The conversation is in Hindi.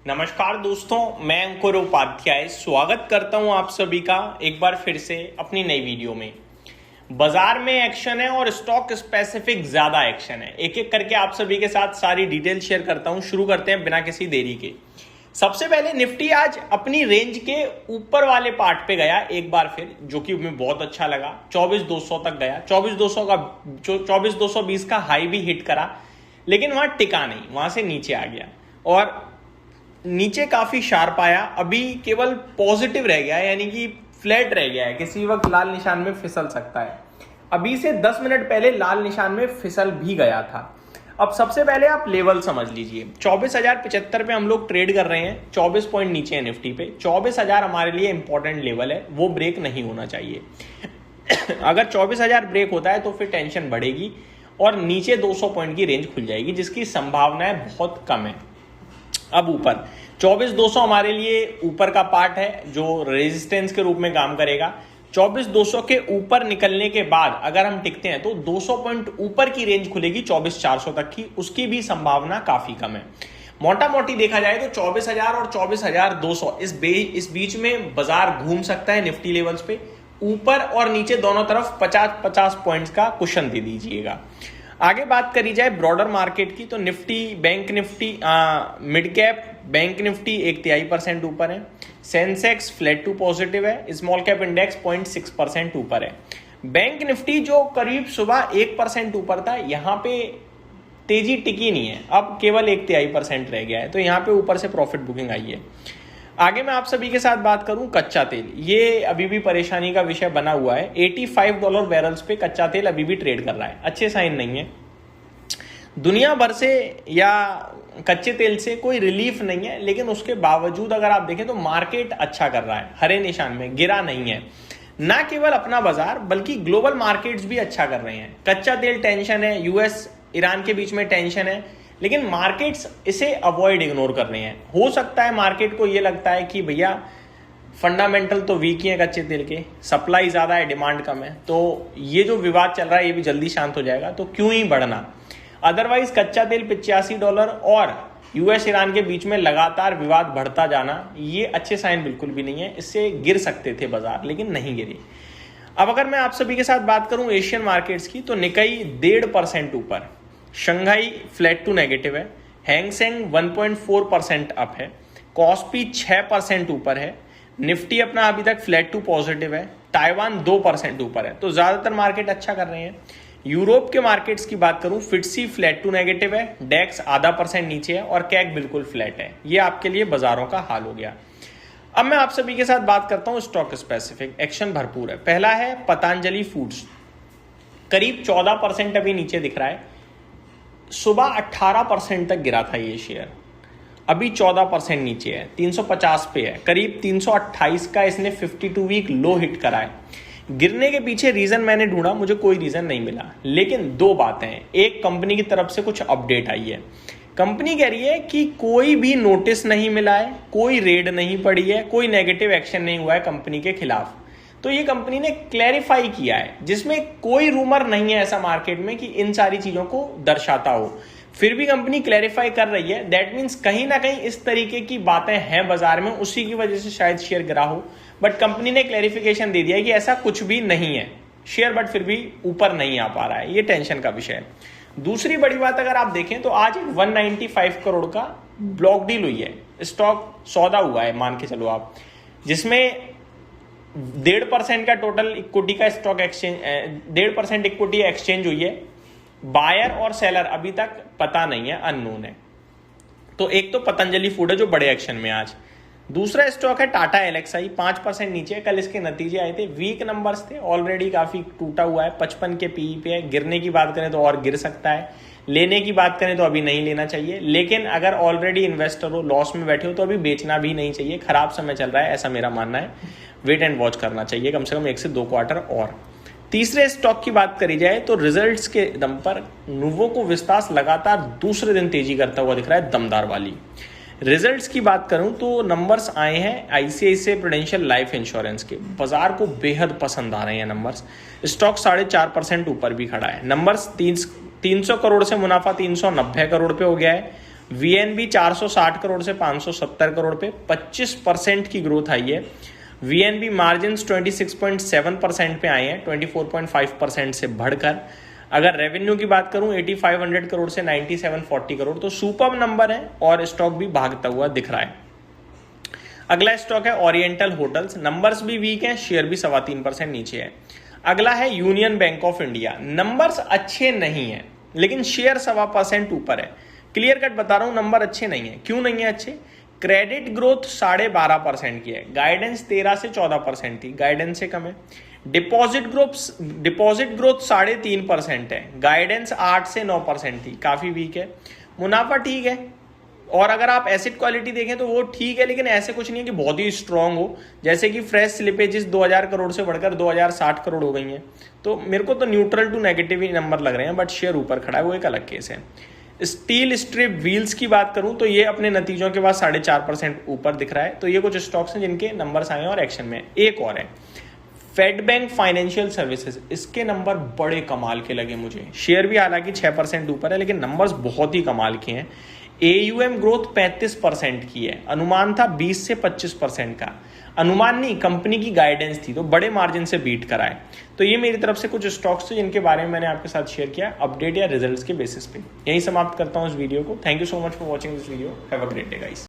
नमस्कार दोस्तों, मैं अंकुर उपाध्याय स्वागत करता हूं आप सभी का एक बार फिर से अपनी नई वीडियो में। बाजार में एक्शन है और स्टॉक स्पेसिफिक ज्यादा एक्शन है। एक एक करके आप सभी के साथ सारी डिटेल शेयर करता हूं। शुरू करते हैं बिना किसी देरी के। सबसे पहले निफ्टी आज अपनी रेंज के ऊपर वाले पार्ट पे गया एक बार फिर, जो कि हमें बहुत अच्छा लगा। 24,200 तक गया, 24,220 का हाई भी हिट करा, लेकिन वहां टिका नहीं, वहां से नीचे आ गया और नीचे काफी शार्प आया। अभी केवल पॉजिटिव रह गया है, यानी कि फ्लैट रह गया है, किसी वक्त लाल निशान में फिसल सकता है। अभी से 10 मिनट पहले लाल निशान में फिसल भी गया था। अब सबसे पहले आप लेवल समझ लीजिए। 24,075 पे हम लोग ट्रेड कर रहे हैं, 24 पॉइंट नीचे है निफ्टी पे। 24,000 हमारे लिए इंपॉर्टेंट लेवल है, वो ब्रेक नहीं होना चाहिए। अगर 24,000 ब्रेक होता है तो फिर टेंशन बढ़ेगी और नीचे 200 पॉइंट की रेंज खुल जाएगी, जिसकी संभावनाएं बहुत कम है। अब ऊपर 24,200 हमारे लिए ऊपर का पार्ट है, जो रेजिस्टेंस के रूप में काम करेगा। 24,200 के ऊपर निकलने के बाद अगर हम टिकते हैं तो 200 पॉइंट ऊपर की रेंज खुलेगी 24,400 तक की, उसकी भी संभावना काफी कम है। मोटा मोटी देखा जाए तो 24,000 और 24,200 इस बीच में बाजार घूम सकता है। निफ्टी लेवल्स पे ऊपर और नीचे दोनों तरफ 50-50 पॉइंट्स का कुशन दे दीजिएगा। आगे बात करी जाए ब्रॉडर मार्केट की, तो Nifty, bank Nifty, mid cap bank Nifty 1/3% ऊपर है। सेंसेक्स फ्लैट टू पॉजिटिव है। स्मॉल कैप इंडेक्स 0.6% ऊपर है। बैंक निफ्टी जो करीब सुबह 1% ऊपर था, यहां पे तेजी टिकी नहीं है, अब केवल 1/3% रह गया है, तो यहां पे ऊपर से प्रॉफिट बुकिंग आई है। आगे मैं आप सभी के साथ बात करूं कच्चा तेल, ये अभी भी परेशानी का विषय बना हुआ है। $85 बैरल्स पे कच्चा तेल अभी भी ट्रेड कर रहा है, अच्छे साइन नहीं है। दुनिया भर से या कच्चे तेल से कोई रिलीफ नहीं है, लेकिन उसके बावजूद अगर आप देखें तो मार्केट अच्छा कर रहा है, हरे निशान में, गिरा नहीं है। ना केवल अपना बाजार बल्कि ग्लोबल मार्केट्स भी अच्छा कर रहे हैं। कच्चा तेल टेंशन है, यूएस ईरान के बीच में टेंशन है, लेकिन मार्केट्स इसे अवॉइड इग्नोर कर रहे हैं। हो सकता है मार्केट को यह लगता है कि भैया फंडामेंटल तो वीक ही है कच्चे तेल के, सप्लाई ज्यादा है, डिमांड कम है, तो ये जो विवाद चल रहा है ये भी जल्दी शांत हो जाएगा, तो क्यों ही बढ़ना। अदरवाइज कच्चा तेल $85 और यूएस ईरान के बीच में लगातार विवाद बढ़ता जाना, ये अच्छे साइन बिल्कुल भी नहीं है। इससे गिर सकते थे बाजार, लेकिन नहीं गिरे। अब अगर मैं आप सभी के साथ बात करूं एशियन मार्केट्स की, तो निकाई 1.5% ऊपर, शंघाई फ्लैट टू नेगेटिव है, हैंगसेंग 1.4% अप है, कॉस्पी 6% ऊपर है, निफ्टी अपना अभी तक फ्लैट टू पॉजिटिव है, ताइवान 2% ऊपर है। तो ज्यादातर मार्केट अच्छा कर रहे हैं। यूरोप के मार्केट्स की बात करूं, फिट्सी फ्लैट टू नेगेटिव है, डेक्स 0.5% नीचे है और कैक बिल्कुल फ्लैट है। ये आपके लिए बाजारों का हाल हो गया। अब मैं आप सभी के साथ बात करता हूं स्टॉक स्पेसिफिक, एक्शन भरपूर है। पहला है पतंजलि फूड्स, करीब 14% अभी नीचे दिख रहा है। सुबह 18% तक गिरा था ये शेयर, अभी 14% नीचे है, 350 पे है। करीब 328 का इसने 52 वीक लो हिट करा है। गिरने के पीछे रीजन मैंने ढूंढा, मुझे कोई रीजन नहीं मिला, लेकिन दो बातें हैं। एक, कंपनी की तरफ से कुछ अपडेट आई है। कंपनी कह रही है कि कोई भी नोटिस नहीं मिला है, कोई रेड नहीं पड़ी है, कोई नेगेटिव एक्शन नहीं हुआ है कंपनी के खिलाफ। तो ये कंपनी ने क्लैरिफाई किया है, जिसमें कोई रूमर नहीं है ऐसा मार्केट में कि इन सारी चीजों को दर्शाता हो। फिर भी कंपनी क्लैरिफाई कर रही है, दैट मीन्स कहीं ना कहीं इस तरीके की बातें हैं बाजार में, उसी की वजह से शायद शेयर गिरा हो। बट कंपनी ने क्लैरिफिकेशन दे दिया है कि ऐसा कुछ भी नहीं है शेयर, बट फिर भी ऊपर नहीं आ पा रहा है, ये टेंशन का विषय है। दूसरी बड़ी बात अगर आप देखें तो आज 195 करोड़ का ब्लॉक डील हुई है, स्टॉक सौदा हुआ है मान के चलो आप, जिसमें 1.5% का टोटल इक्विटी का स्टॉक एक्सचेंज, 1.5% इक्विटी एक्सचेंज हुई है। बायर और सेलर अभी तक पता नहीं है, अननोन है। तो एक तो पतंजलि फूड है जो बड़े एक्शन में आज। दूसरा स्टॉक है टाटा एलेक्साई, 5% नीचे। कल इसके नतीजे आए थे, वीक नंबर्स थे, ऑलरेडी काफी टूटा हुआ है, 55 के पीई पे है। गिरने की बात करें तो और गिर सकता है, लेने की बात करें तो अभी नहीं लेना चाहिए, लेकिन अगर ऑलरेडी इन्वेस्टर हो, लॉस में बैठे हो, तो अभी बेचना भी नहीं चाहिए। खराब समय चल रहा है, ऐसा मेरा मानना है। वेट एंड वॉच करना चाहिए कम से कम 1 से 2 क्वार्टर और। तीसरे स्टॉक की बात करी जाए तो रिजल्ट्स के दम पर नुवोको विस्तास लगातार दूसरे दिन तेजी करता हुआ दिख रहा है, दमदार वाली। रिजल्ट्स की बात करूं तो नंबर्स आए हैं आईसीआईसीआई प्रूडेंशियल लाइफ इंश्योरेंस के, बाजार को बेहद पसंद आ रहे हैं नंबर्स। स्टॉक 4.5% ऊपर भी खड़ा है। नंबर्स 300 करोड़ से मुनाफा 390 करोड़ पे हो गया है। VNB 460 करोड़ से 570 करोड़ पे 25% की ग्रोथ आई है। VNB मार्जिन 26.7% पे आए हैं 24.5% से बढ़कर। अगर रेवेन्यू की बात करूं 8500 करोड़ से 9740 करोड़, तो सुपर नंबर है और स्टॉक भी भागता हुआ दिख रहा है। अगला स्टॉक है ओरिएंटल होटल्स। नंबर्स भी वीक हैं, शेयर भी 3.25% नीचे है। अगला है union bank of India. Numbers अच्छे नहीं है लेकिन शेयर 1.25% ऊपर है। क्लियर कट बता रहा हूं, नंबर अच्छे नहीं है। क्यों नहीं है अच्छे? क्रेडिट ग्रोथ 12.5% की है, गाइडेंस 13 से 14% थी, गाइडेंस से कम है। डिपॉजिट ग्रोथ 3.5% है, गाइडेंस 8 से 9% थी, काफी वीक है। मुनाफा ठीक है, और अगर आप एसेट क्वालिटी देखें तो वो ठीक है, लेकिन ऐसे कुछ नहीं है कि बहुत ही स्ट्रांग हो, जैसे कि फ्रेश स्लिपेजेस 2000 करोड़ से बढ़कर 2060 करोड़ हो गई हैं। तो मेरे को तो न्यूट्रल टू नेगेटिव ही नंबर लग रहे हैं, बट शेयर ऊपर खड़ा है, वो एक अलग केस है। स्टील स्ट्रिप व्हील्स की बात करूं तो ये अपने नतीजों के बाद 4.5% ऊपर दिख रहा है। तो ये कुछ स्टॉक्स हैं जिनके नंबर्स आए हैं और एक्शन में। एक और है फेड बैंक फाइनेंशियल सर्विसेज, इसके नंबर बड़े कमाल के लगे मुझे। शेयर भी हालांकि 6% ऊपर है, लेकिन नंबर्स बहुत ही कमाल के हैं। AUM ग्रोथ 35% की है, अनुमान था 20 से 25% का। अनुमान नहीं, कंपनी की गाइडेंस थी, तो बड़े मार्जिन से बीट कराए। तो ये मेरी तरफ से कुछ स्टॉक्स थे जिनके बारे में मैंने आपके साथ शेयर किया अपडेट या रिजल्ट्स के बेसिस पे। यही समाप्त करता हूँ इस वीडियो को। Thank you so much for watching this video. Have a great day guys.